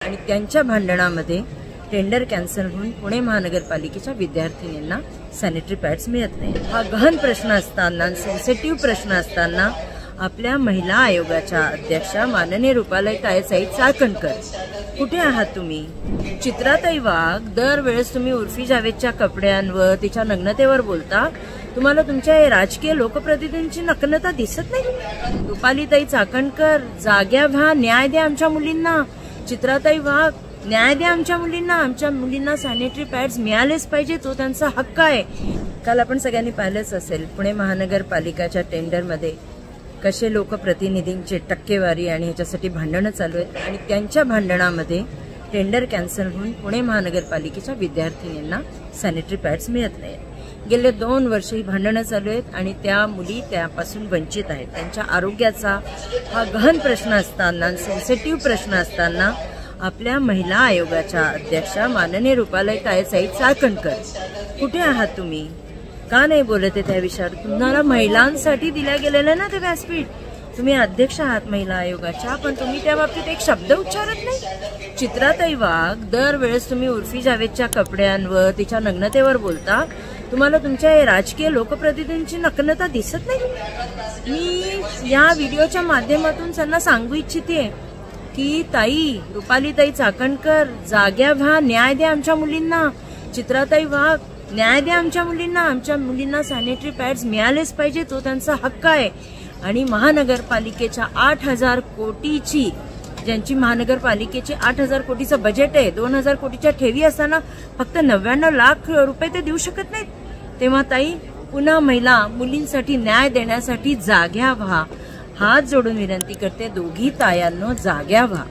आणि त्यांच्या भांडणामध्ये tender cancel होऊन पुणे महानगरपालिकेच्या विद्यार्थिनींना सॅनिटरी पॅड्स मिळत नाही। हा गहन प्रश्न असताना, सेन्सिटिव्ह प्रश्न असताना आपल्या महिला आयोगाच्या अध्यक्षा माननीय रुपालीताई चाकणकर कुठे आहात तुम्ही? चित्राताई वाघ दरवेळेस तुम्ही उर्फी जावेदच्या कपड्यांवर, तिच्या नग्नतेवर बोलता, तुम्हाला तुमच्या राजकीय लोकप्रतिनिधींची नग्नता दिसत नाही? रुपालीताई चाकणकर, जाग्या व्हा, न्याय द्या आमच्या मुलींना। चित्राताई वाघ, न्याय द्या आमच्या मुलींना सॅनिटरी पॅड्स मिळालेच पाहिजे, तो त्यांचा हक्क आहे। काल आपण सगळ्यांनी पाहिलंच असेल पुणे महानगरपालिकेच्या टेंडरमध्ये कसे लोकप्रतिनिधींची टक्केवारी आणि ह्याच्यासाठी भांडणं चालू आहेत आणि त्यांच्या भांडणामध्ये टेंडर कॅन्सल होऊन पुणे महानगरपालिकेच्या विद्यार्थिनींना सॅनिटरी पॅड्स मिळत नाहीत। गेले 2 वर्ष ही भांडणं चालू आहेत आणि त्या मुली त्यापासून वंचित आहेत। त्यांच्या आरोग्याचा हा गहन प्रश्न असताना, सेन्सिटिव्ह प्रश्न असताना आपल्या महिला आयोगाच्या अध्यक्षा माननीय रुपालीताई चाकणकर कुठे आहात तुम्ही? का नाही बोलत आहे त्या विषयावर? तुम्हाला महिलांसाठी दिल्या गेलेलं ना ते व्यासपीठ, तुम्ही अध्यक्ष आहात महिला आयोगाच्या, पण तुम्ही त्या बाबतीत एक शब्द उच्चारत नाही। चित्राताई वाघ दरवेळेस तुम्ही उर्फी जावेदच्या कपड्यांवर, तिच्या नग्नतेवर बोलता, तुम्हाला तुमच्या राजकीय लोकप्रतिनिधींची नग्नता दिसत नाही? मी या व्हिडिओच्या माध्यमातून त्यांना सांगू इच्छिते की ताई, रुपालीताई चाकणकर, जाग्या व्हा, न्याय द्या आमच्या मुलींना। चित्राताई वाघ, न्याय द्या आमच्या मुलींना सॅनिटरी पॅड्स मिळालेच पाहिजे, तो त्यांचा हक्क आहे। आणि महानगरपालिकेच्या 8,000 कोटीची, ज्यांची महानगरपालिकेची 8,000 कोटीचं बजेट आहे, 2,000 कोटीच्या ठेवी असताना फक्त 99 लाख रुपये ते देऊ शकत नाहीत। तेव्हा ताई, पुन्हा मुलींसाठी न्याय देण्यासाठी जाग्या व्हा, हात जोडून विनंती करते, दोघी तायांनो जाग्या व्हा।